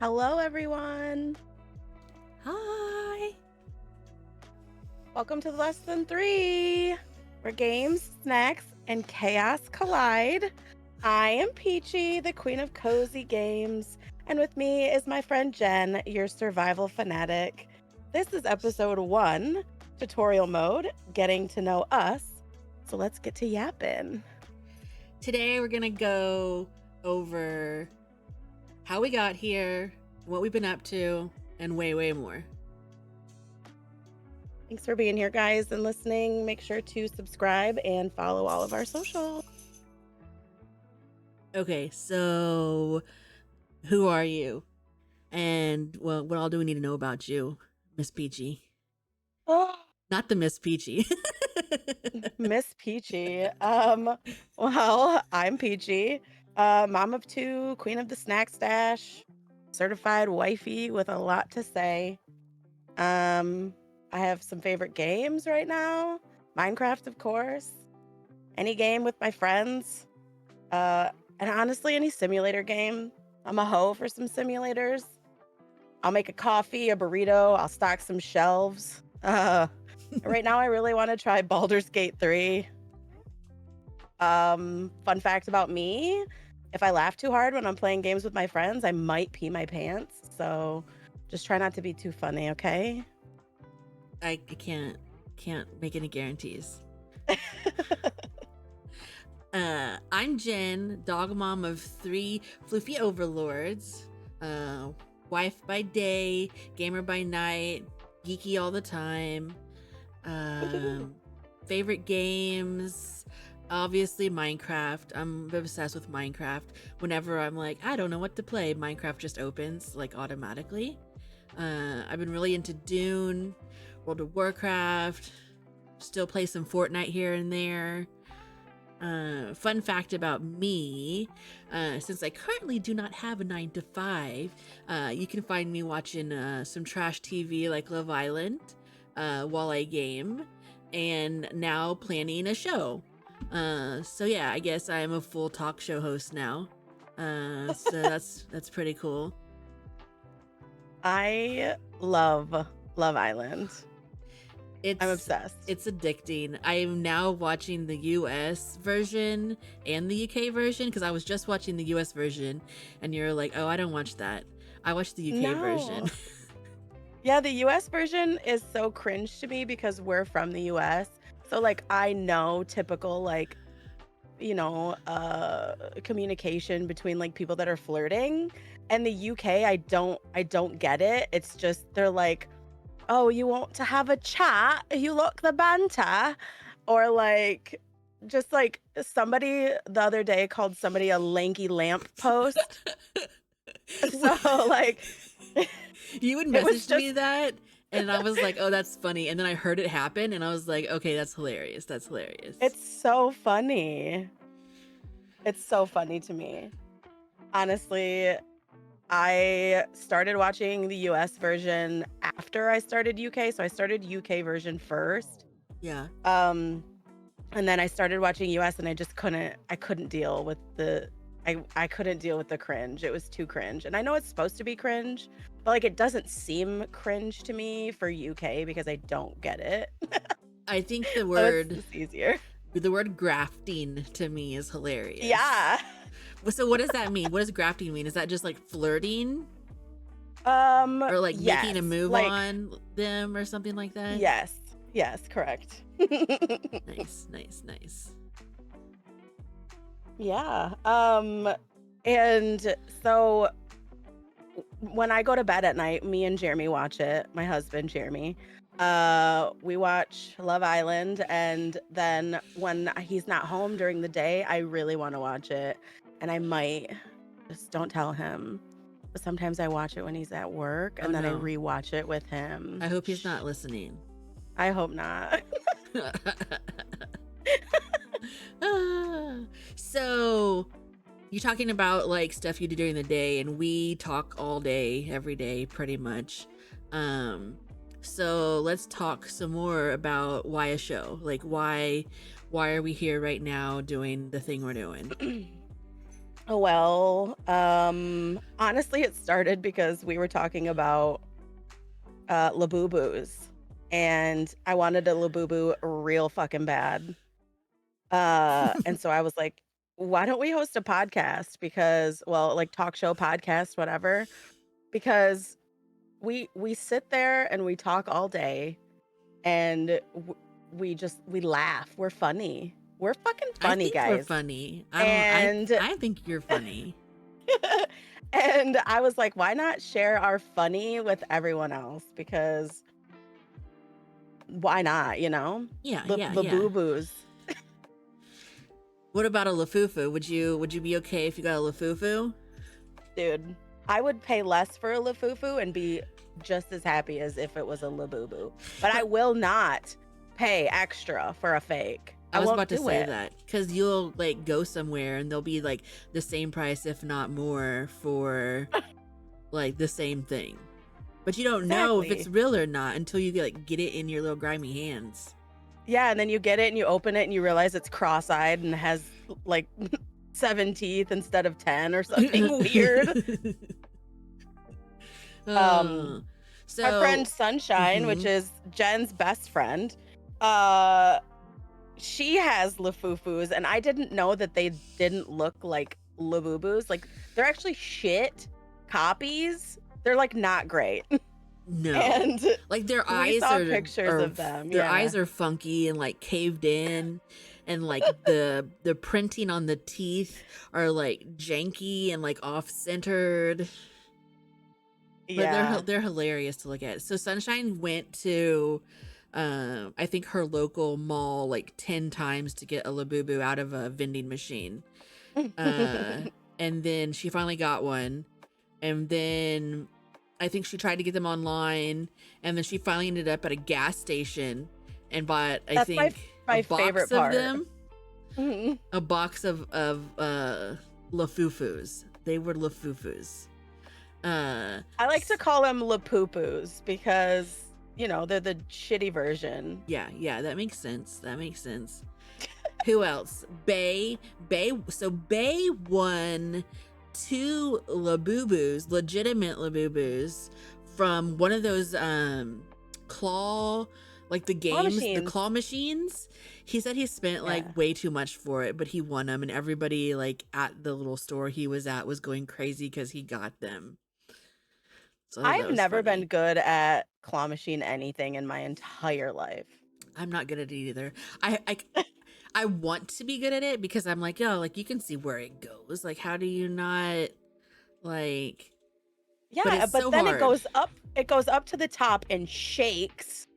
Hello, everyone. Hi. Welcome to Less Than Three, where games, snacks, and chaos collide. I am Peachy, the queen of cozy games, and with me is my friend Jen, your survival fanatic. This is episode 1, tutorial mode, getting to know us. So let's get to yapping. Today we're going to go over how we got here, what we've been up to, and way, way more. Thanks for being here, guys, and listening. Make sure to subscribe and follow all of our socials. Okay, so who are you? And, well, what all do we need to know about you, Miss Peachy? Oh. Not the Miss Peachy. Miss Peachy. Well, I'm Peachy, mom of 2, queen of the snack stash, certified wifey with a lot to say. I have some favorite games right now. Minecraft, of course. Any game with my friends. And honestly, any simulator game. I'm a hoe for some simulators. I'll make a coffee, a burrito. I'll stock some shelves. Right now, I really want to try Baldur's Gate 3. Fun fact about me, if I laugh too hard when I'm playing games with my friends, I might pee my pants. So just try not to be too funny, okay? I can't make any guarantees. I'm Jen, dog mom of 3 floofy overlords, wife by day, gamer by night, geeky all the time. Favorite games, obviously Minecraft. I'm obsessed with Minecraft. Whenever I'm like, I don't know what to play, Minecraft just opens like automatically. I've been really into Dune, World of Warcraft, still play some Fortnite here and there. Fun fact about me, since I currently do not have a 9 to 5, you can find me watching some trash TV like Love Island while I game, and now planning a show. So yeah, I guess I'm a full talk show host now. So that's pretty cool. I love Love Island. I'm obsessed. It's addicting. I am now watching the US version and the UK version because I was just watching the US version and you're like, oh, I don't watch that. I watched the UK version. Yeah, the US version is so cringe to me because we're from the US. So like I know typical like communication between like people that are flirting, and the UK I don't get it. It's just they're like, oh, you want to have a chat, you look the banter, or like just like somebody the other day called somebody a lanky lamp post. So like You would it was message me just that and I was like, oh, that's funny. And then I heard it happen and I was like, okay, that's hilarious. That's hilarious. it's so funny. It's so funny to me. Honestly, I started watching the US version after I started UK, so I started UK version first. Yeah. And then I started watching US and I couldn't deal with I couldn't deal with the cringe. It was too cringe. And I know it's supposed to be cringe, but like it doesn't seem cringe to me for UK because I don't get it. I think So it's easier. the word grafting to me is hilarious. Yeah. So what does that mean? What does grafting mean? Is that just like flirting? Or like Yes. making a move Like, on them or something like that? yes. Yes, correct. Nice. Yeah. And so when I go to bed at night, me and Jeremy watch it. My husband, Jeremy. We watch Love Island, and then when he's not home during the day, I really want to watch it. And I might just don't tell him. But sometimes I watch it when he's at work, and then I rewatch it with him. I hope he's not listening. I hope not. So you're talking about like stuff you do during the day, and we talk all day, every day, pretty much. So let's talk some more about why a show. Like why are we here right now doing the thing we're doing? Well, honestly, it started because we were talking about labubus, and I wanted a labubu real fucking bad. And so I was like, why don't we host a podcast? Because, well, like talk show podcast, whatever. Because we sit there and we talk all day, and we laugh. We're funny. We're fucking I funny, think we're guys. funny. And I think you're funny. and I was like, why not share our funny with everyone else? Because why not, you know? Yeah, yeah, The yeah. boo boos, What about a lafufu? Would you be okay if you got a lafufu? dude. I would pay less for a lafufu and be just as happy as if it was a labubu. But I But will not pay extra for a fake. I I was won't about to do say it. that because you'll like go somewhere and they'll be like the same price, if not more, for like the same thing. But you don't know if it's Exactly. real or not until you get it in your little grimy hands. Yeah, and then you get it and you open it and you realize it's cross-eyed and has like 7 teeth instead of 10 or something weird. Um uh, Our friend so, Sunshine, which mhm. is Jen's best friend, uh, she has Lafufus, and I didn't know that they didn't look like Labubus. Like, they're actually shit copies. They're, like, not great. No, And like their we eyes saw are pictures of them, their yeah. eyes are funky and like caved in, and like the printing on the teeth are like janky and like off centered. But Yeah. they're hilarious to look at. So Sunshine went to I think her local mall like 10 times to get a Labubu out of a vending machine. Uh and then she finally got one. And then I think she tried to get them online, and then she finally ended up at a gas station and bought, I That's think, a my favorite box of part. them, Mhm. a box of Lafufus. They were Lafufus. Uh I like to call them Lapupus because, you know, they're the shitty version. Yeah, yeah, that makes sense. That makes sense. Who else? Bay. So Bay won two Labubus, legitimate Labubus, from one of those claw, like the Claw games, the machines. claw machines. He said he spent Yeah. like way too much for it, but he won them, and everybody like at the little store he was at was going crazy because he got them. So I thought that I've was never been funny. good at claw machine anything in my entire life. I'm not good at it either. I want to be good at it because I'm like, yo, like you can see where it goes. Like, how do you not like? But Yeah, it's but so then hard. it goes up to the top and shakes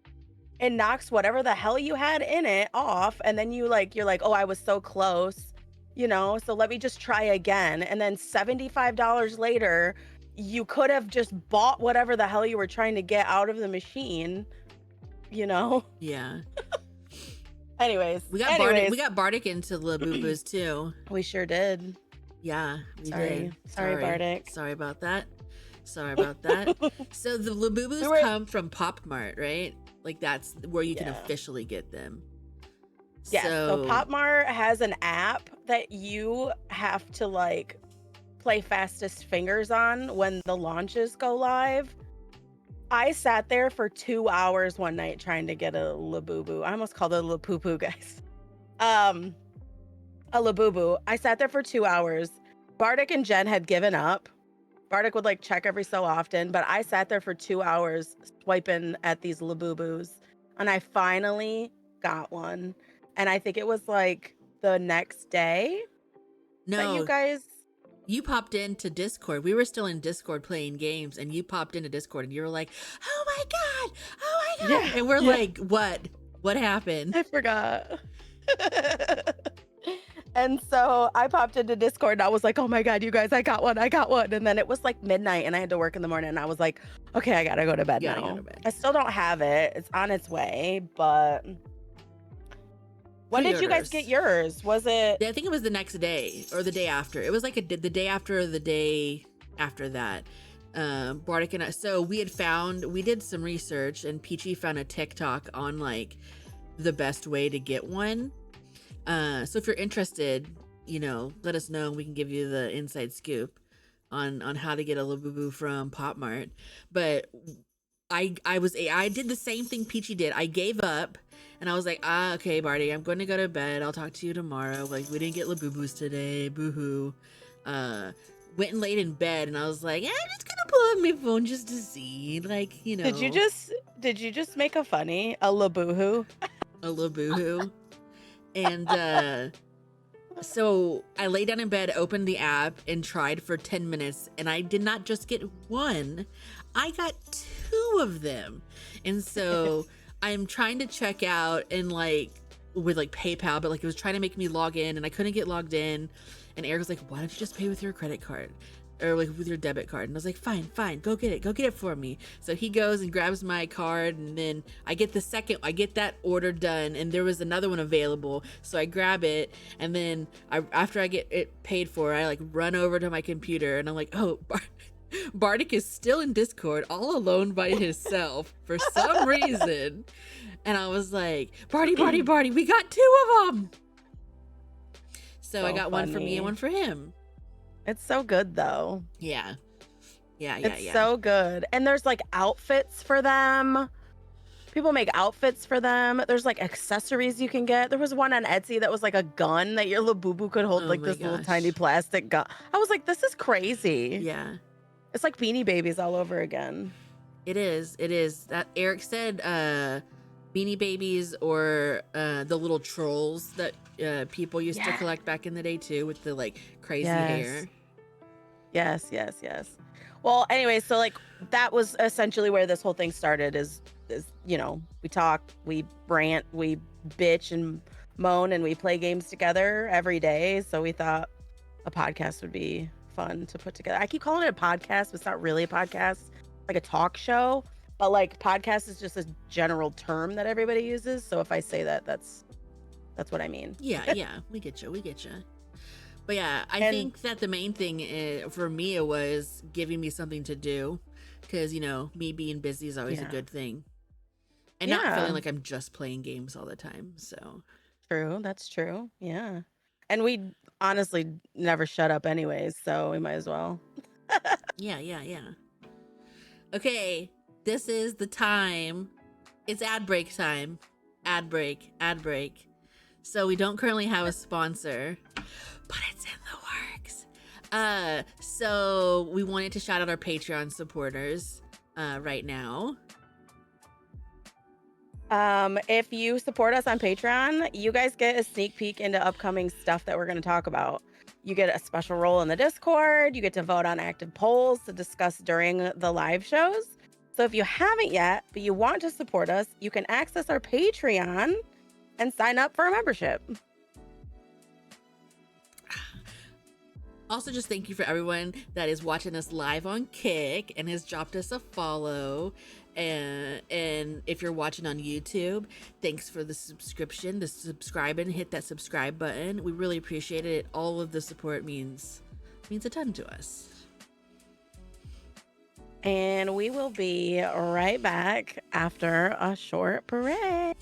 and knocks whatever the hell you had in it off, and then you're like, "Oh, I was so close." You know, so let me just try again. And then $75 later, you could have just bought whatever the hell you were trying to get out of the machine, you know? Yeah, Anyways, We anyways, got Bardic into Labubas too. we sure did. Yeah, we Sorry. did. Sorry, Bardic. Sorry about that. Sorry about that. So the We Labubus were come from Pop Mart, right? Like that's where you can Yeah. officially get them. Yes, so So Popmart has an app that you have to, like, play fastest fingers on when the launches go live. I sat there for 2 hours one night trying to get a Labubu. I almost called it a Lapupu, guys. Um, a Labubu. I sat there for 2 hours. Bardic and Jen had given up. Bardic would, like, check every so often, but I sat there for 2 hours swiping at these Labubus, and I finally got one, and I think it was, like, the next day that you no, guys you popped into Discord. We were still in Discord playing games, and you popped into Discord, and you were like, "Oh my god, oh my Yeah, god!" And we're yeah, like, "What? What happened?" I forgot. And so I popped into Discord and I was like, "Oh my god, you guys, I got one, I got one." And then it was like midnight and I had to work in the morning and I was like, "Okay, I gotta go to bed You gotta go to now." bed. I still don't have it. It's on its way, but when did you guys get Pre-orders. yours? Was it Yeah, I think it was the next day or the day after. It was like the day after or the day after that. Bardic and I. So we did some research, and Peachy found a TikTok on like the best way to get one. So if you're interested, let us know and we can give you the inside scoop on how to get a labubu from Pop Mart. But I did the same thing Peachy did. I gave up and I was like, okay, Barty, I'm going to go to bed. I'll talk to you tomorrow. Like, we didn't get labubus today. Boo hoo. Uh, Went and laid in bed and I was like, I'm just gonna pull up my phone just to see, like, Did you just make a funny a laboohoo? a labubu. And so I lay down in bed, opened the app, and tried for 10 minutes, and I did not just get one, I got two of them. And so I'm trying to check out and like with like PayPal, but like it was trying to make me log in and I couldn't get logged in. And Eric was like, why don't you just pay with your credit card? Or like with your debit card. And I was like, fine, go get it for me. So he goes and grabs my card, and then I get that order done, and there was another one available. So I grab it, and then after I get it paid for, I like run over to my computer, and I'm like, oh, Bardic is still in Discord all alone by himself for some reason. And I was like, Barty, we got two of them. So I got funny. one for me and one for him. It's so good though. Yeah. It's so good. And there's like outfits for them. People make outfits for them. There's like accessories you can get. There was one on Etsy that was like a gun that your labubu could hold, Oh like my this little gosh. tiny plastic gun. I was like, this is crazy. Yeah. It's like Beanie Babies all over again. It is. That Eric said Beanie Babies or the little trolls that people used to collect back in the day too, with the like crazy hair. Yes. Well, anyway, so like that was essentially where this whole thing started is we talk, we rant, we bitch and moan, and we play games together every day. So we thought a podcast would be fun to put together. I keep calling it a podcast, but it's not really a podcast, like a talk show. But like podcast is just a general term that everybody uses. So if I say that, that's what I mean. Yeah, we get you. But yeah, I think that the main thing for me was giving me something to do, because me being busy is always a good thing, and not feeling like I'm just playing games all the time. So true, that's true. Yeah, and we honestly never shut up anyways, so we might as well. yeah. Okay, this is the time. It's ad break time. Ad break. So we don't currently have a sponsor, but it's in the works. So we wanted to shout out our Patreon supporters right now. If you support us on Patreon, you guys get a sneak peek into upcoming stuff that we're going to talk about. You get a special role in the Discord. You get to vote on active polls to discuss during the live shows. So if you haven't yet, but you want to support us, you can access our Patreon and sign up for a membership. Also, just thank you for everyone that is watching us live on Kick and has dropped us a follow. And if you're watching on YouTube, thanks for the subscription, the subscribe, and hit that subscribe button. We really appreciate it. All of the support means a ton to us. And we will be right back after a short break.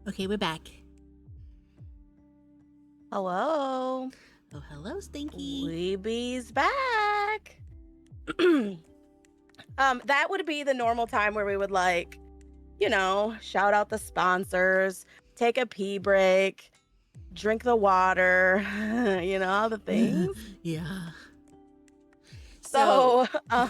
Okay, we're back. Hello. Oh, hello, Stinky. Weeby's back. That would be the normal time where we would like, shout out the sponsors, take a pee break, drink the water, all the things. Yeah. So, So,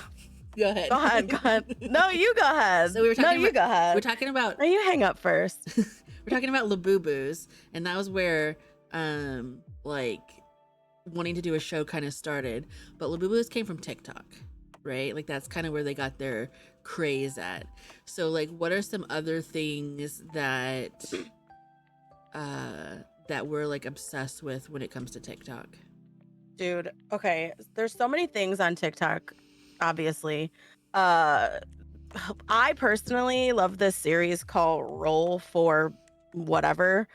go ahead. go ahead, go ahead. No, you go ahead. So we were No, talking you about go ahead. we're talking about Or you hang up first. we're talking about labubus, and that was where like wanting to do a show kind of started. But labubus came from TikTok, right? Like that's kind of where they got their craze at. So like, what are some other things that that we're like obsessed with when it comes to TikTok? Dude, okay. There's so many things on TikTok, obviously. Uh I personally love this series called Roll for whatever.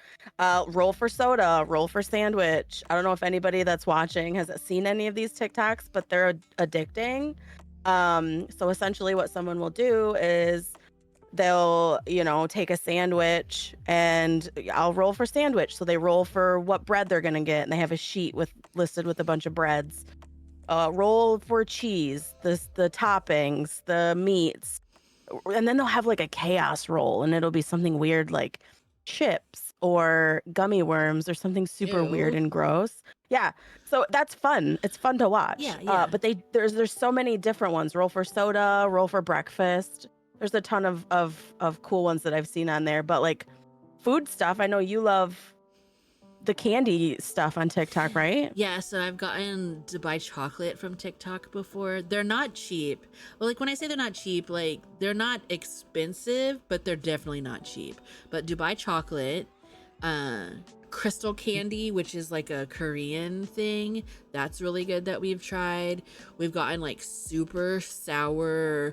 Roll for soda, roll for sandwich. I don't know if anybody that's watching has seen any of these TikToks, but they're addicting. So essentially what someone will do is they'll, take a sandwich and I'll roll for sandwich. So they roll for what bread they're gonna get, and they have a sheet with listed with a bunch of breads. Roll for cheese, the toppings, the meats, and then they'll have like a chaos roll, and it'll be something weird like chips or gummy worms or something super weird Ew. and gross. Yeah, so that's fun. It's fun to watch. Yeah, yeah. But there's so many different ones. Roll for soda, roll for breakfast. There's a ton of cool ones that I've seen on there. But like food stuff, I know you love the candy stuff on TikTok, right? Yeah, so I've gotten Dubai chocolate from TikTok before. They're not cheap. Well, like when I say they're not cheap, like they're not expensive, but they're definitely not cheap. But Dubai chocolate, crystal candy, which is like a Korean thing, that's really good that we've tried. We've gotten like super sour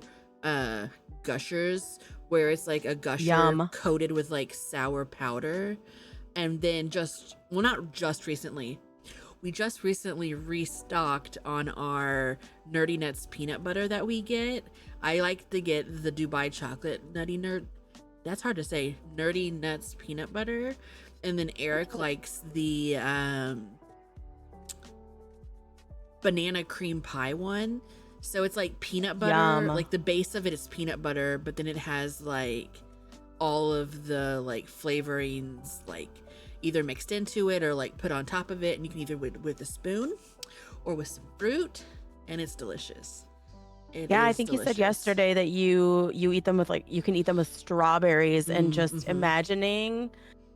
gushers where it's like a gusher Yum. coated with like sour powder. And then not just recently, we just recently restocked on our Nerdy Nuts peanut butter that we get. I like to get the Dubai chocolate that's hard to say, Nerdy Nuts peanut butter. And then Eric likes the banana cream pie one. So it's like peanut butter, Yum. like the base of it is peanut butter, but then it has like all of the like flavorings like either mixed into it or like put on top of it, and you can either with a spoon or with some fruit, and it's delicious. Yeah, I think you said yesterday that you eat them with like you can eat them with strawberries, and just imagining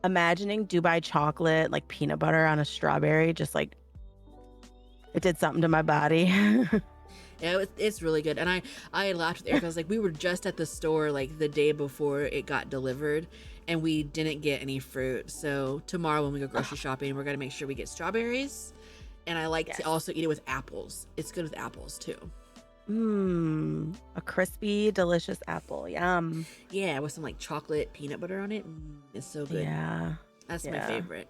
Dubai chocolate like peanut butter on a strawberry, just like it did something to my body. Yeah, it's really good. And I laughed with Eric. I was like, we were just at the store like the day before it got delivered, and we didn't get any fruit. So tomorrow when we go grocery shopping, we're gonna make sure we get strawberries. And I like to also eat it with apples. It's good with apples too. A crispy, delicious apple. Yum. Yeah, with some like chocolate peanut butter on it. It's so good. Yeah. That's my favorite.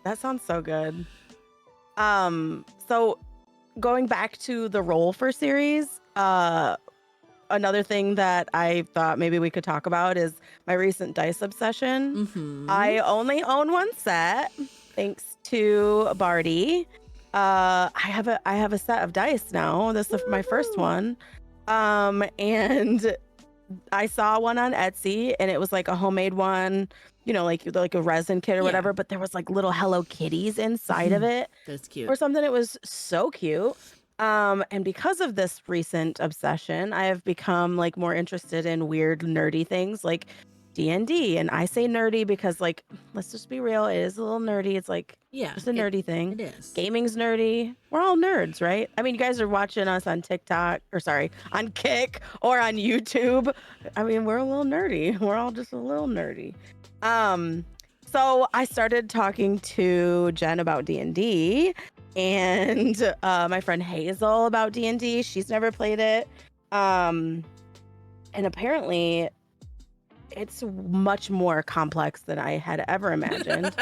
That sounds so good. So going back to the Roll for series, another thing that I thought maybe we could talk about is my recent dice obsession. I only own one set, thanks to Barty. I have a set of dice now. This is my first one. And I saw one on Etsy, and it was like a homemade one, like a resin kit or whatever, but there was like little Hello Kitties inside of it. That's cute. Or something. It was so cute. And because of this recent obsession, I have become like more interested in weird nerdy things like D&D. And I say nerdy because, like, let's just be real, it is a little nerdy. It's like just a nerdy thing. It is. Gaming's nerdy. We're all nerds, right? I mean, you guys are watching us on TikTok, or sorry, on Kick or on YouTube. I mean, we're a little nerdy. We're all just a little nerdy. So I started talking to Jen about D&D, and my friend Hazel about D&D. She's never played it. And apparently it's much more complex than I had ever imagined.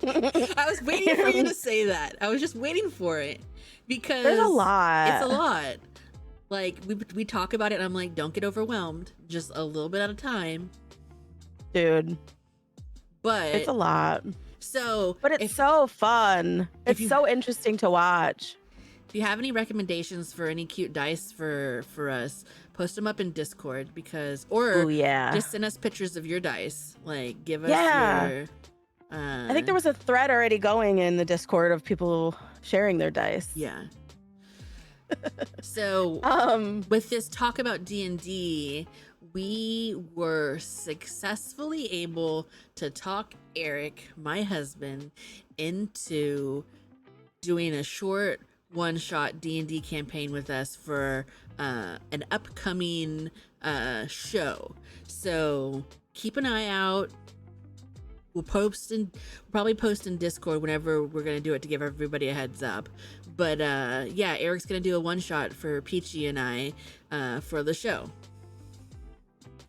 I was waiting for you to say that. I was just waiting for it because there's a lot. It's a lot. Like we talk about it, and I'm like, don't get overwhelmed. Just a little bit at a time. Dude, it's But a lot. so But it's so fun. if It's you so interesting to watch. if you have any recommendations for any cute dice for us, post them up in Discord, because Oh or yeah. just send us pictures of your dice. Like, give us Yeah. your I think there was a thread already going in the Discord of people sharing their dice. yeah. So Um, with this talk about D&D, we were successfully able to talk Eric, my husband, into doing a short one-shot D&D campaign with us for an upcoming show. So keep an eye out. We'll probably post in Discord whenever we're gonna do it, to give everybody a heads up. But yeah, Eric's gonna do a one shot for Peachy and I for the show.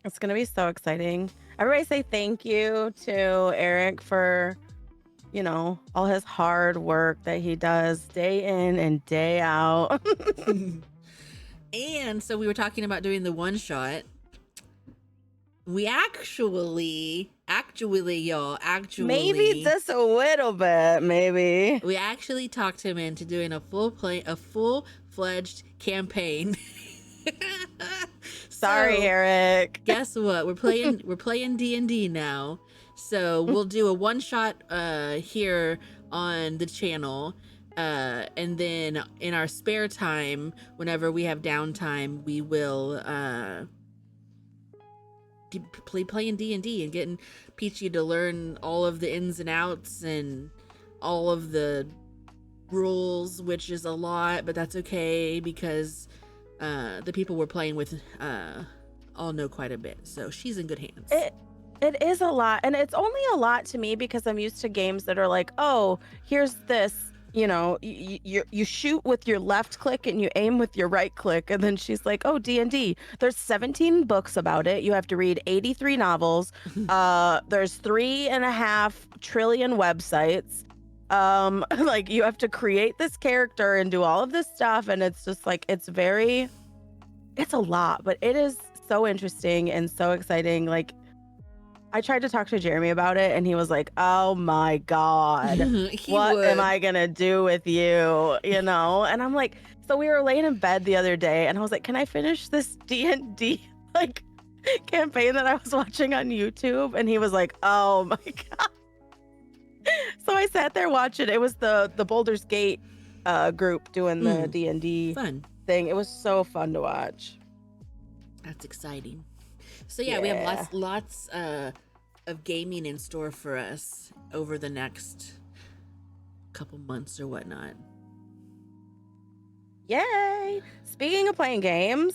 it's gonna be so exciting. Everybody say thank you to Eric for, all his hard work that he does day in and day out. And so we were talking about doing the one shot. We actually, y'all, Maybe just a little bit, maybe. we actually talked him into doing a full-fledged campaign. Sorry, So, Eric. guess what? We're playing D&D now. So we'll do a one shot here on the channel. And then in our spare time, whenever we have downtime, we will playing D&D and getting Peachy to learn all of the ins and outs and all of the rules, which is a lot, but that's okay, because the people we're playing with all know quite a bit, so she's in good hands. It is a lot, and it's only a lot to me because I'm used to games that are like, oh, here's this, you shoot with your left click and you aim with your right click, and then she's like, oh, D&D, there's 17 books about it, you have to read 83 novels, there's 3.5 trillion websites, like you have to create this character and do all of this stuff, and it's just like, it's a lot, but it is so interesting and so exciting. Like, I tried to talk to Jeremy about it, and he was like, oh my God, what am I gonna do with you? And I'm like, so we were laying in bed the other day, and I was like, can I finish this D&D like campaign that I was watching on YouTube? And he was like, oh my God. So I sat there watching. It was the Baldur's Gate group doing the D&D fun thing. It was so fun to watch. That's exciting. So yeah, we have lots of gaming in store for us over the next couple months or whatnot. Yay! Speaking of playing games,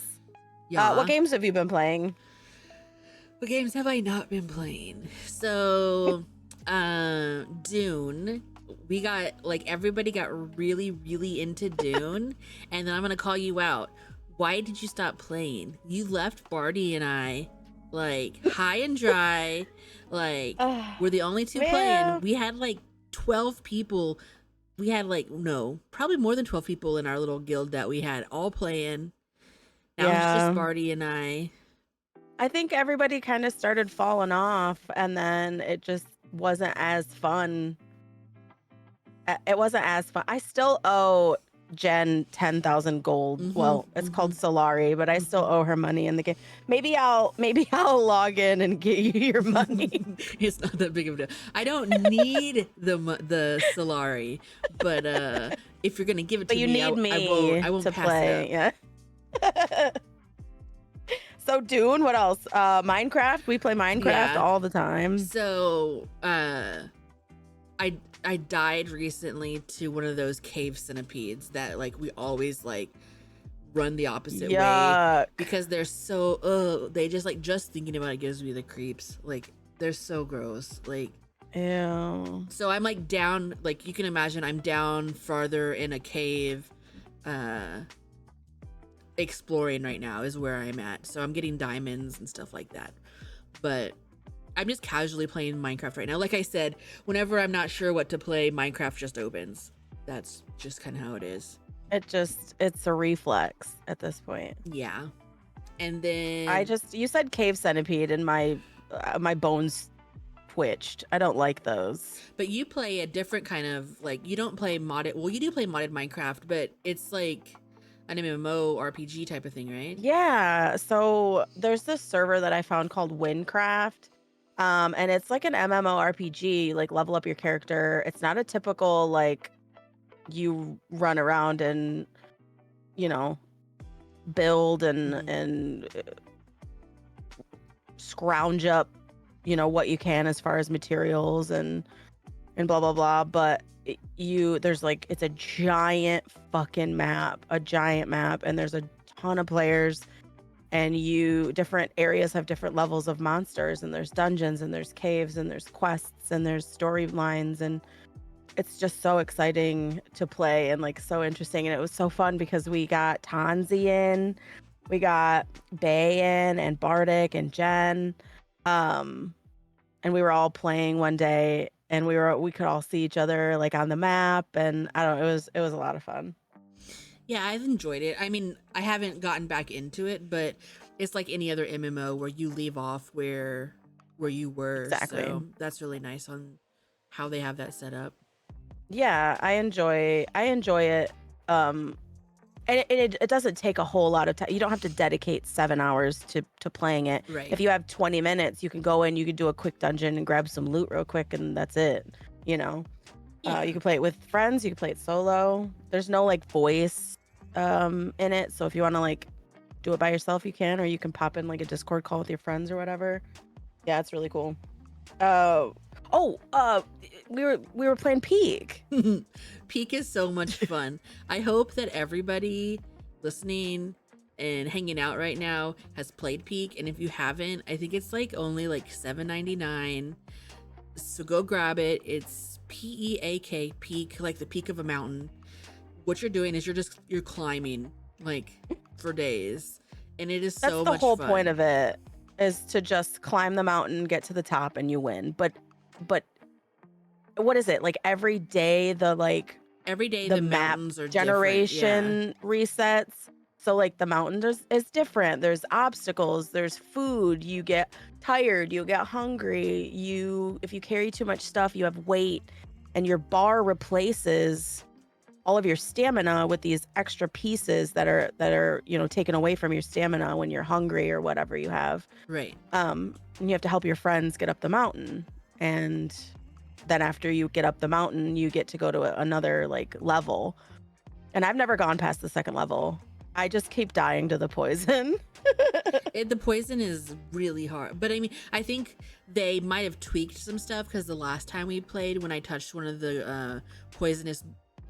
Yeah. what games have you been playing? What games have I not been playing? So, Dune. We got, everybody got really, really into Dune, and then I'm gonna call you out. Why did you stop playing? You left Barty and I high and dry. We're the only two playing. We had 12 people. We had probably more than 12 people in our little guild that we had all playing. Now it's just Barty and I. I think everybody kind of started falling off, and then it just wasn't as fun. It wasn't as fun. I still owe Jen 10,000 gold. Well, it's called Solari, but I still owe her money in the game. Maybe I'll log in and get you your money. It's not that big of a deal. I don't need the Solari, but if you're gonna give it to you me, need me I won't to pass play. it up. Yeah. So Dune, what else? Minecraft. We play Minecraft all the time. So I died recently to one of those cave centipedes that we always run the opposite way, because they're so they just thinking about it gives me the creeps. They're so gross. Ew. So I'm down, you can imagine, I'm down farther in a cave exploring right now is where I'm at. So I'm getting diamonds and stuff like that. But I'm just casually playing Minecraft right now. Like I said, whenever I'm not sure what to play, Minecraft just opens. That's just kind of how it is. It's a reflex at this point. Yeah. And then you said cave centipede, and my my bones twitched. I don't like those. But you play a different kind of like you don't play modded. Well, you do play modded Minecraft, but it's like an MMO RPG type of thing, right? Yeah, so there's this server that I found called Windcraft. And it's like an MMORPG, like level up your character. It's not a typical like you run around and, you know, build Mm-hmm. and scrounge up, what you can as far as materials and blah blah blah. But there's like it's a giant fucking map, and there's a ton of players, and different areas have different levels of monsters, and there's dungeons and there's caves and there's quests and there's storylines, and it's just so exciting to play and like so interesting. And it was so fun because we got Tanzi in, we got Bay in, and Bardic and Jen. Um, and we were all playing one day, and we could all see each other like on the map, and I don't know, it was a lot of fun. Yeah, I've enjoyed it. I mean, I haven't gotten back into it, but it's like any other MMO where you leave off where you were. Exactly. So that's really nice on how they have that set up. Yeah, I enjoy it. Um and it doesn't take a whole lot of time. You don't have to dedicate 7 hours to playing it. Right. If you have 20 minutes, you can go in, you can do a quick dungeon and grab some loot real quick, and that's it. You know, Yeah. you can play it with friends, you can play it solo. There's no like voice in it, so if you want to like do it by yourself, you can, or you can pop in like a Discord call with your friends or whatever. Yeah, it's really cool. Uh oh, we were playing Peak. Peak is so much fun. I hope that everybody listening and hanging out right now has played Peak. And if you haven't, I think it's like only like $7.99. So go grab it. It's PEAK, peak, like the peak of a mountain. What you're doing is you're climbing like for days. And it is That's so the much whole point fun. of it, is to just climb the mountain, get to the top, and you win. But what is it? Like every day Every day the the map mountains are different. Yeah. generation resets. So like the mountain is different. There's obstacles, there's food, you get tired, you get hungry, if you carry too much stuff, you have weight, and your bar replaces all of your stamina with these extra pieces that are taken away from your stamina when you're hungry or whatever you have. Right. And you have to help your friends get up the mountain, and then after you get up the mountain, you get to go to another like level. And I've never gone past the second level. I just keep dying to the poison. The poison is really hard, but I mean, I think they might have tweaked some stuff because the last time we played, when I touched one of the poisonous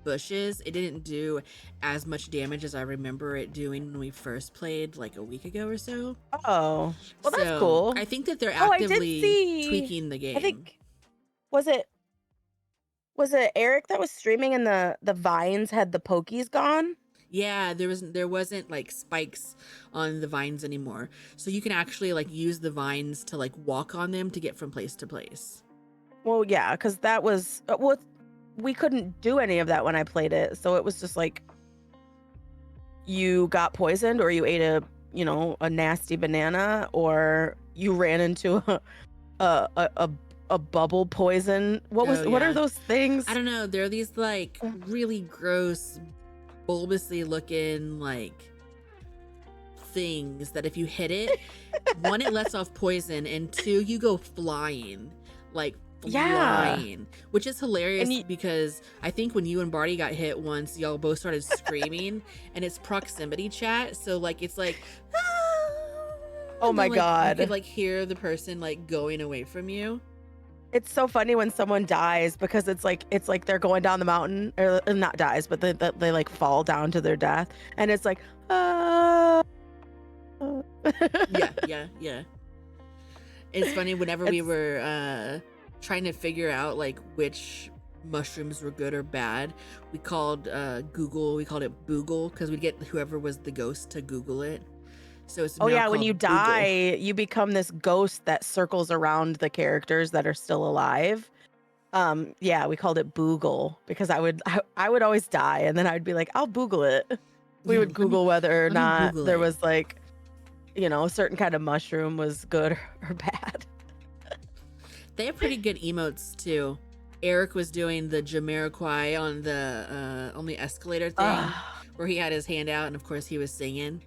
bushes, it didn't do as much damage as I remember it doing when we first played like a week ago or so. Oh, well, that's So cool. I think that they're Oh, I did actively see. tweaking the I game. think was it was it Eric that was streaming, and the vines had the pokies gone? Yeah, there wasn't like spikes on the vines anymore, so you can actually like use the vines to like walk on them to get from place to place. Well, yeah, because that was we couldn't do any of that when I played it. So it was just like you got poisoned, or you ate a nasty banana, or you ran into a a, a, a bubble poison. Oh What are yeah. those things? I don't know. There are these like really gross, bulbously looking like things that if you hit it, one, it lets off poison, and two, you go flying. Like Yeah. flying. Which is hilarious And you, because I think when you and Barty got hit once, y'all both started screaming, and it's proximity chat. So like it's like oh and my then like you could God. like hear the person like going away from you. It's so funny when someone dies, because it's like they're going down the mountain, or not dies, but they like fall down to their death, and it's like, ah. Yeah, yeah, yeah. It's funny whenever we It's were trying to figure out like which mushrooms were good or bad, we called Google, we called it Boogle because we'd get whoever was the ghost to Google it. So it's Oh now yeah, when you called Boogle. die, you become this ghost that circles around the characters that are still alive. Yeah, we called it Boogle, because I would always die, and then I would be like, I'll Boogle it. We Yeah, would Google whether or let me not Boogle there it. was like, a certain kind of mushroom was good or bad. They have pretty good emotes too. Eric was doing the Jamiroquai on the escalator thing, Ah, where he had his hand out, and of course he was singing.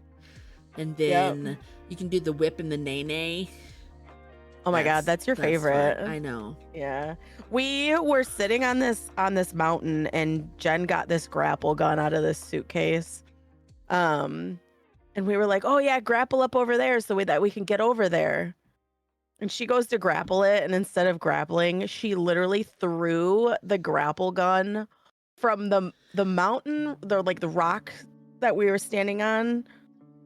And yep. then you can do the whip and the nay nay. Oh my God, that's your That's fun. favorite. I know. Yeah. We were sitting on this mountain and Jen got this grapple gun out of this suitcase. Um and we were like, "Oh yeah, grapple up over there so that we can get over there." And she goes to grapple it and instead of grappling, she literally threw the grapple gun from the mountain, the rock that we were standing on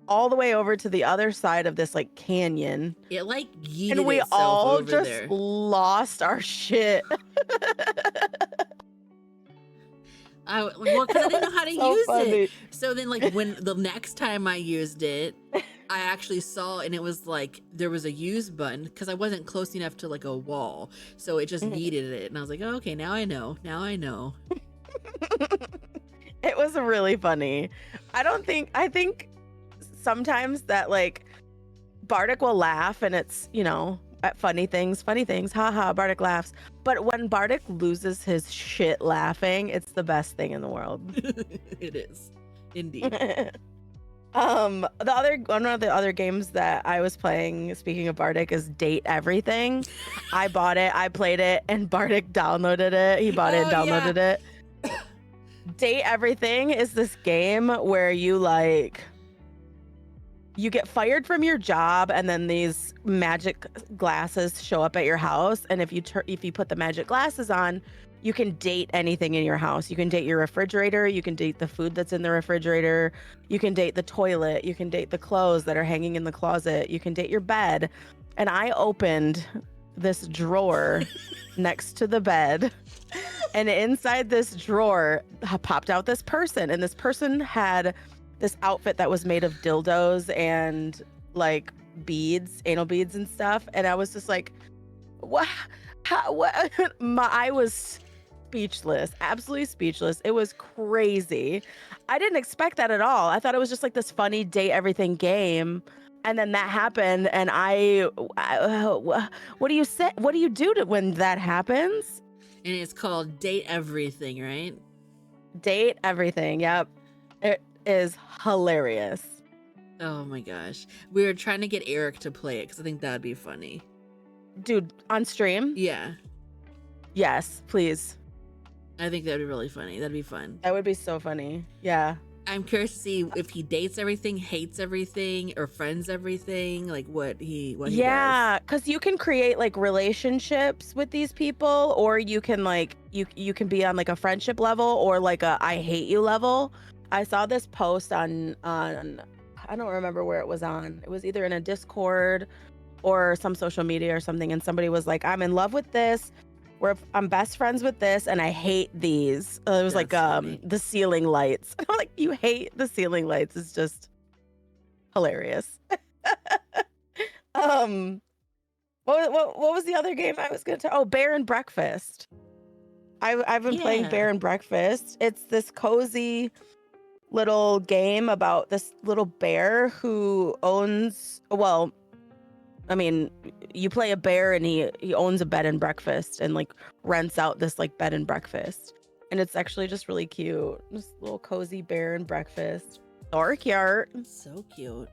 all the way over to the other side of this like canyon. It like And yeeted we itself all over just there. lost our shit. Well, because I didn't know how to So use it. funny. So then, like, when the next time I used it, I actually saw, and it was like there was a use button because I wasn't close enough to like a wall, so it just Mhm. yeeted it, and I was like, oh, okay, now I know. Now I know. It was really funny. I think sometimes that like Bardic will laugh and it's, at funny things, haha, Bardic laughs. But when Bardic loses his shit laughing, it's the best thing in the world. It is, indeed. One of the other games that I was playing, speaking of Bardic, is Date Everything. I bought it, I played it, and Bardic downloaded it. He bought it and Oh yeah. downloaded it. Date Everything is this game where you get fired from your job and then these magic glasses show up at your house, and if you put the magic glasses on, you can date anything in your house. You can date your refrigerator, you can date the food that's in the refrigerator, you can date the toilet, you can date the clothes that are hanging in the closet, you can date your bed. And I opened this drawer next to the bed, and inside this drawer popped out this person, and this person had this outfit that was made of dildos and like beads, anal beads and stuff. And I was just like, what? How, what? I was speechless, absolutely speechless. It was crazy. I didn't expect that at all. I thought it was just like this funny date everything game. And then that happened. And what do you say? What do you do when that happens? And it's called Date Everything, right? Date everything. Yep. It is hilarious. Oh my gosh. We were trying to get Eric to play it because I think that'd be funny. Dude, on stream? Yeah. Yes, please. I think that'd be really funny. That'd be fun. That would be so funny. Yeah. I'm curious to see if he dates everything, hates everything, or friends everything, like what he does. Yeah, because you can create like relationships with these people, or you can like you can be on like a friendship level or like a I hate you level. I saw this post on I don't remember where it was on. It was either in a Discord or some social media or something, and somebody was like, I'm in love with this, I'm best friends with this, and I hate these. It was like That's funny. the ceiling lights. I'm like, you hate the ceiling lights. It's just hilarious. um what was the other game I was gonna tell? Oh, Bear and Breakfast. I've been playing Yeah. Bear and Breakfast. It's this cozy little game about this little bear who owns, well, I mean, you play a bear and he owns a bed and breakfast and like rents out this like bed and breakfast. And it's actually just really cute. This little cozy bear and breakfast. Dark yard. So cute.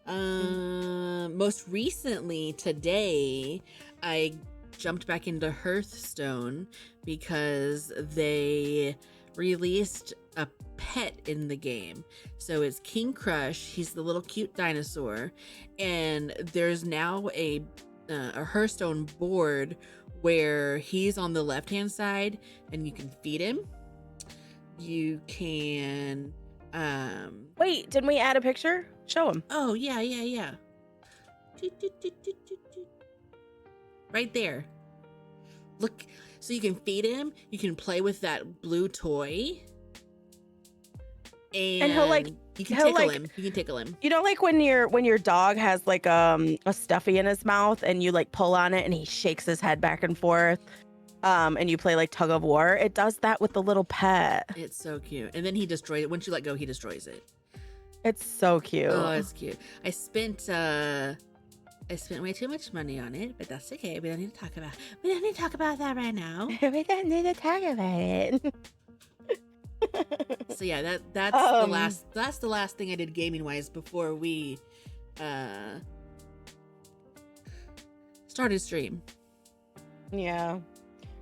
Most recently today, I jumped back into Hearthstone because they released a pet in the game. So it's King Crush. He's the little cute dinosaur, and there's now a Hearthstone board where he's on the left hand side, and you can feed him. You can Wait, didn't we add a picture? Show him. Oh yeah. Right there. Look, so you can feed him. You can play with that blue toy, And he'll like you can he'll tickle like him. You can tickle him. you know, like when your dog has like a stuffy in his mouth and you like pull on it and he shakes his head back and forth, and you play like tug of war. It does that with the little pet. It's so cute. And then he destroys it. Once you let go, he destroys it. It's so cute. Oh, it's cute. I spent I spent way too much money on it, but that's okay. We don't need to talk about. We don't need to talk about that right now. We don't need to talk about it. So yeah, that's the Um, last. That's the last thing I did gaming wise before we started stream. yeah.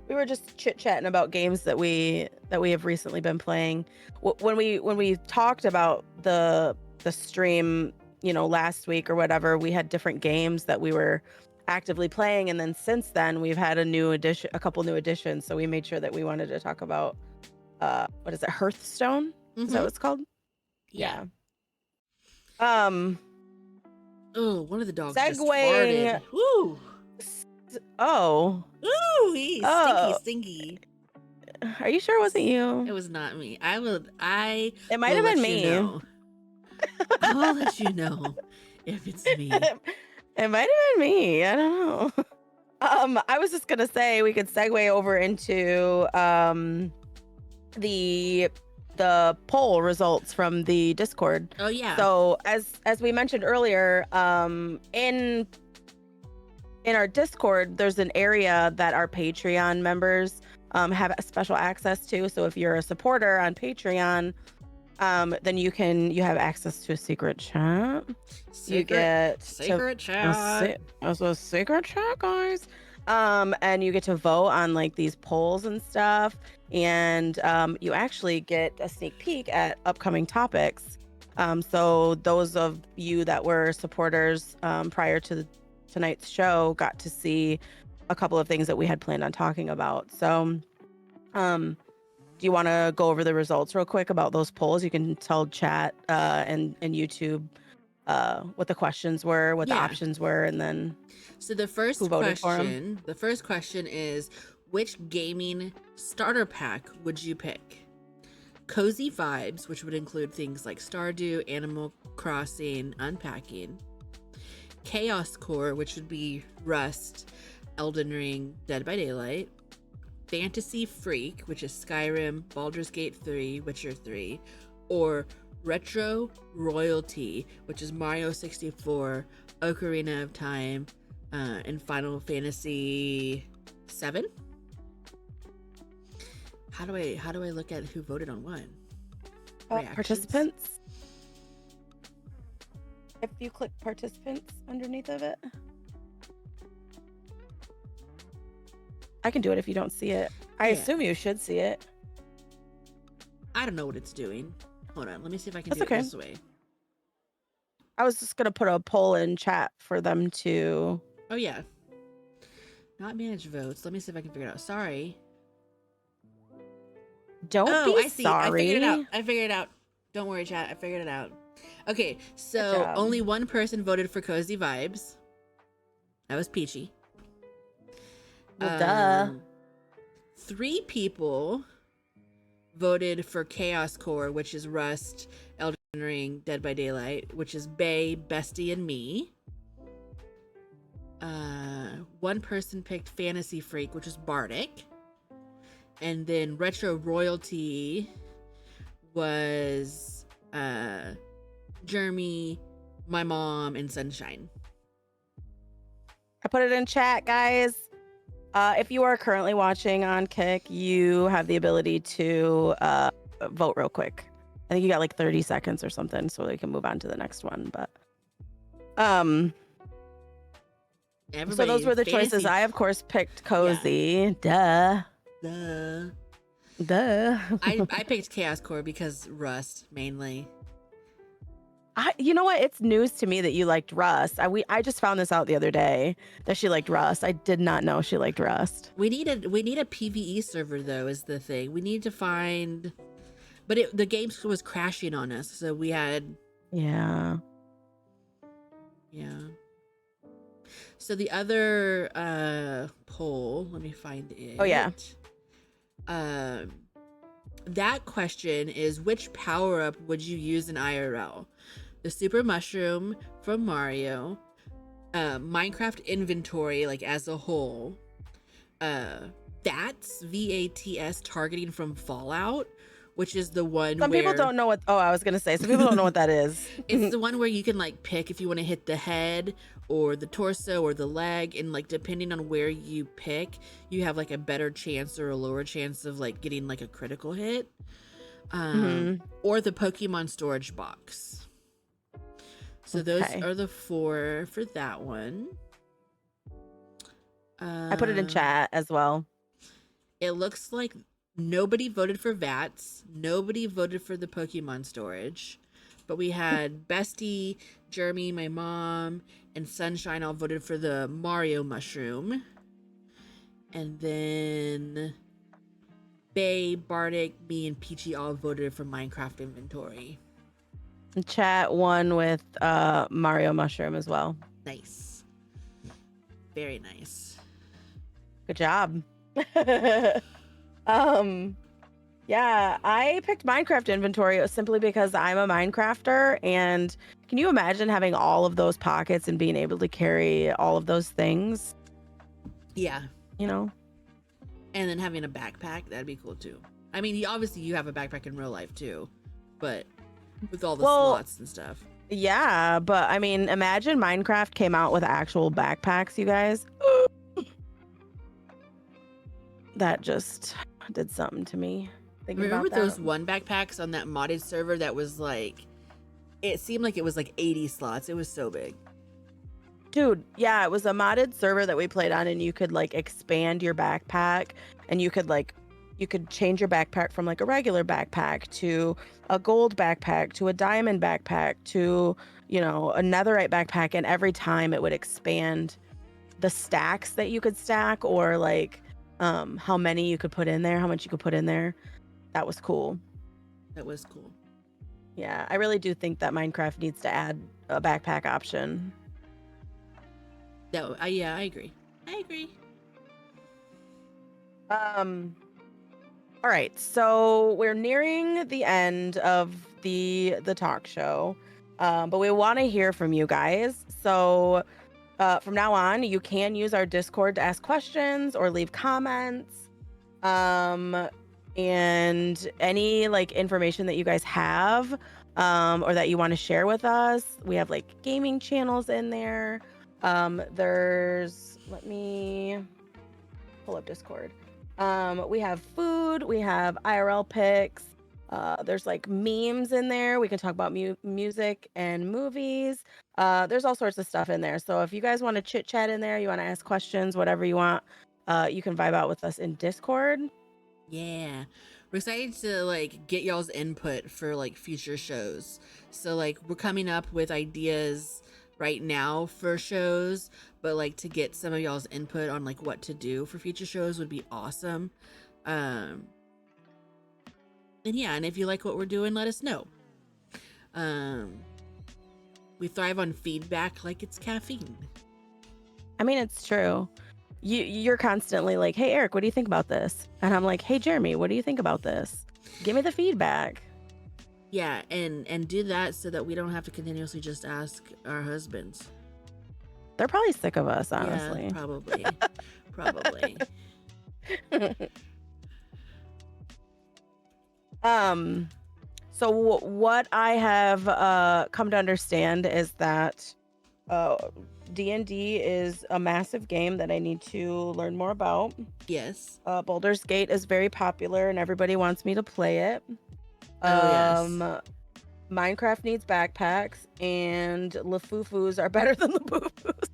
We were just chit-chatting about games that we have recently been playing. When we talked about the stream, last week or whatever, we had different games that we were actively playing, and then since then we've had a couple new additions. So we made sure that we wanted to talk about what is it, Hearthstone? Is that Mm-hmm. what it's called? Yeah. Yeah. Um, Oh, one of the dogs just segueing. farted. Woo! Oh, Ooh, he's stinky, oh, stinky. are you sure it wasn't It you? was not me. I It might will have been let you me. know. I will let you know if it's me. It might have been me. I don't know. I was just gonna say we could segue over into the poll results from the Discord. Oh yeah. So as we mentioned earlier, in our Discord, there's an area that our Patreon members have special access to. So if you're a supporter on Patreon, then you have access to a secret chat. You get secret to chat. a secret chat, guys. And you get to vote on like these polls and stuff, and you actually get a sneak peek at upcoming topics. So those of you that were supporters prior to tonight's show got to see a couple of things that we had planned on talking about. So, do you want to go over the results real quick about those polls? You can tell chat and YouTube what the questions were, what the Yeah. options were, and then So the who first voted for 'em. question, the first question is, which gaming starter pack would you pick? Cozy Vibes, which would include things like Stardew, Animal Crossing, Unpacking. Chaos Core, which would be Rust, Elden Ring, Dead by Daylight. Fantasy Freak, which is Skyrim, Baldur's Gate 3, Witcher 3, or Retro Royalty, which is Mario 64, Ocarina of Time, and Final Fantasy 7. How do I look at who voted on what? Participants. If you click participants underneath of it, I can do it if you don't see it. I assume you should see it. I don't know what it's doing. Hold on, let me see if I can That's do okay. it this way. I was just gonna put a poll in chat for them to. Oh yeah. Not manage votes. Let me see if I can figure it out. Sorry. Don't be I see. sorry. I figured it out. Don't worry, chat. I figured it out. Okay, so only one person voted for Cozy Vibes. That was Peachy. Well, duh. 3 people voted for Chaos Core, which is Rust, Elden Ring, Dead by Daylight, which is Bay, Bestie, and me. 1 person picked Fantasy Freak, which is Bardic. And then Retro Royalty was Jeremy, my mom, and Sunshine. I put it in chat, guys. If you are currently watching on Kick, you have the ability to vote real quick. I think you got like 30 seconds or something, so we can move on to the next one. But so those were the choices. I of course picked Cozy. Yeah. Duh. I picked Chaos Core because Rust mainly. You know what? It's news to me that you liked Rust. I just found this out the other day that she liked Rust. I did not know she liked Rust. We need a PvE server though, is the thing. We need to find, but the game was crashing on us, so we had. Yeah. So the other poll, let me find it. Oh yeah. That question is, which power up would you use in IRL? The super mushroom from Mario, Minecraft inventory like as a whole, VATS targeting from Fallout, which is the one Some people where don't know what. Oh, I was gonna say some people don't know what that is. it's the one where you can like pick if you want to hit the head or the torso or the leg, and like depending on where you pick, you have like a better chance or a lower chance of like getting like a critical hit. Hmm. Or the Pokemon storage box. So those Okay, are the four for that one. I put it in Uh, chat as well. it looks like nobody voted for VATS. Nobody voted for the Pokemon storage. But we had Bestie, Jeremy, my mom, and Sunshine all voted for the Mario mushroom. And then Bay, Bardic, me, and Peachy all voted for Minecraft inventory. Chat one with Mario Mushroom as well. Nice. Very nice. Good job. um yeah, I picked Minecraft inventory simply because I'm a Minecrafter, and can you imagine having all of those pockets and being able to carry all of those things, Yeah. you know? And then having a backpack, that'd be cool too. I mean, obviously you have a backpack in real life too, but with all the Well, slots and stuff. yeah, but I mean, imagine Minecraft came out with actual backpacks, you guys. That just did something to me thinking Remember about that. those one backpacks on that modded server that was like, it seemed like it was like 80 slots. It was so big. Dude, yeah, it was a modded server that we played on, and you could like expand your backpack, and you could change your backpack from like a regular backpack to a gold backpack to a diamond backpack to, a netherite backpack, and every time it would expand the stacks that you could stack, or like how many you could put in there, how much you could put in there. That was cool. That was cool. Yeah, I really do think that Minecraft needs to add a backpack option. That yeah, I agree. I agree. Um all right, so we're nearing the end of the talk show. But we want to hear from you guys. So from now on, you can use our Discord to ask questions or leave comments. Um and any like information that you guys have or that you want to share with us. We have like gaming channels in there. Let me pull up Discord. We have food, we have IRL pics. There's like memes in there. We can talk about music and movies. There's all sorts of stuff in there. So if you guys want to chit chat in there, you want to ask questions, whatever you want, you can vibe out with us in Discord. Yeah. We're excited to like get y'all's input for like future shows. So like we're coming up with ideas right now for shows, but like to get some of y'all's input on like what to do for future shows would be awesome. Um and yeah, and if you like what we're doing, let us know. Um we thrive on feedback like it's caffeine. I mean, it's true. You're constantly like, "Hey Eric, what do you think about this?" And I'm like, "Hey Jeremy, what do you think about this?" Give me the feedback. Yeah, and do that so that we don't have to continuously just ask our husbands. They're probably sick of us, Yeah, honestly. probably. Probably. um so what I have come to understand is that uh D&D is a massive game that I need to learn more about. Yes. Baldur's Gate is very popular and everybody wants me to play it. Oh yes. Minecraft needs backpacks, and Lafufus are better than Labubus.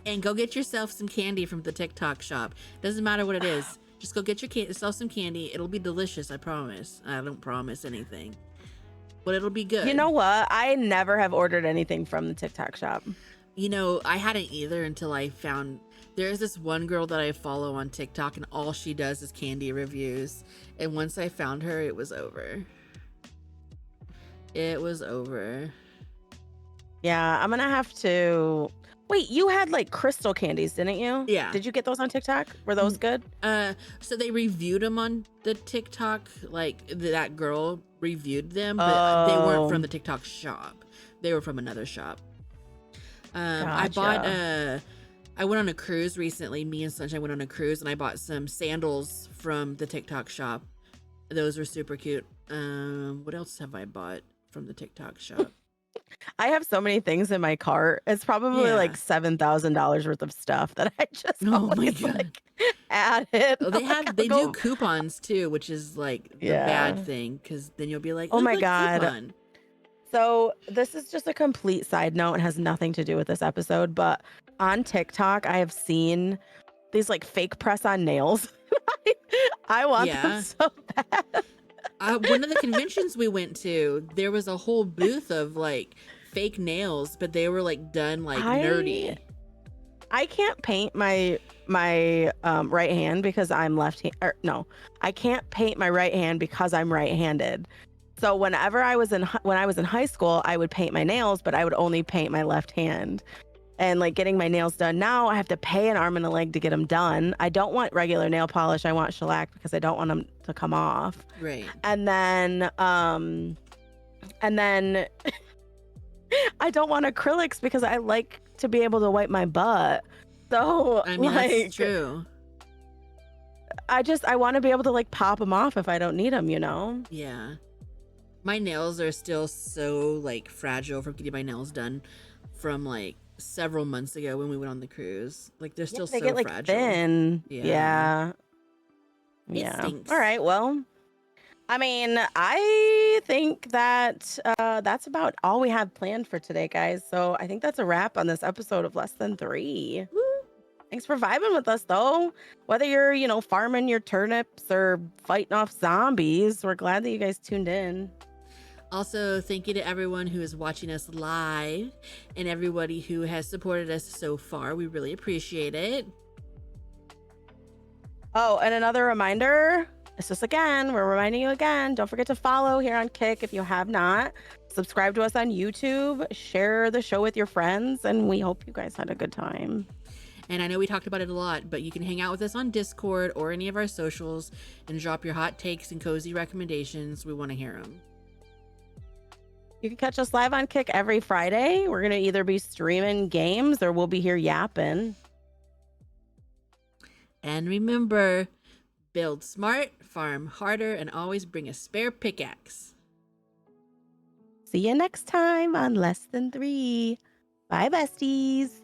And go get yourself some candy from the TikTok shop. Doesn't matter what it is. Just go get yourself some candy. It'll be delicious, I promise. I don't promise anything. But it'll be good. You know what? I never have ordered anything from the TikTok shop. You know, I hadn't either until I found there's this one girl that I follow on TikTok and all she does is candy reviews. And once I found her, it was over. It was over. Yeah, I'm gonna have to. Wait, you had like crystal candies, didn't you? Yeah. Did you get those on TikTok? Were those good? So they reviewed them on the TikTok, like that girl reviewed them, but they weren't from the TikTok shop. They were from another shop. Gotcha. I went on a cruise recently. Me and Sunshine went on a cruise and I bought some sandals from the TikTok shop. Those were super cute. What else have I bought from the TikTok shop? I have so many things in my cart. It's probably like Yeah. $7,000 worth of stuff that I just Oh my always god. like added. Oh, I'm like, I'll they do go. coupons too, which is like the bad Yeah. thing because then you'll be like, Oh look, my a God. coupon. So this is just a complete side note and has nothing to do with this episode, but on TikTok, I have seen these like fake press on nails. I want them Yeah. so bad. One of the conventions we went to, there was a whole booth of like fake nails, but they were like done like I nerdy. I can't paint my right hand because I'm left hand or no, I can't paint my right hand because I'm right-handed. So whenever when I was in high school, I would paint my nails, but I would only paint my left hand. And like getting my nails done now, I have to pay an arm and a leg to get them done. I don't want regular nail polish. I want shellac because I don't want them to come off. Right. And then I don't want acrylics because I like to be able to wipe my butt. So I mean, that's like true. I want to be able to like pop them off if I don't need them, you know? Yeah. My nails are still so like fragile from getting my nails done from like several months ago when we went on the cruise. Like they're Yeah, still they so get like fragile. thin. Yeah. Yeah. It Yeah. All stinks. right. Well, I mean, I think that that's about all we have planned for today, guys. So I think that's a wrap on this episode of Less Than Three. Woo. Thanks for vibing with us, though. Whether you're, farming your turnips or fighting off zombies, we're glad that you guys tuned in. Also, thank you to everyone who is watching us live and everybody who has supported us so far. We really appreciate it. Oh, and another reminder. It's just again, we're reminding you again. Don't forget to follow here on Kick if you have not. Subscribe to us on YouTube. Share the show with your friends, and we hope you guys had a good time. And I know we talked about it a lot, but you can hang out with us on Discord or any of our socials and drop your hot takes and cozy recommendations. We want to hear them. You can catch us live on Kick every Friday. We're going to either be streaming games or we'll be here yapping. And remember, build smart, farm harder, and always bring a spare pickaxe. See you next time on Less Than Three. Bye, besties.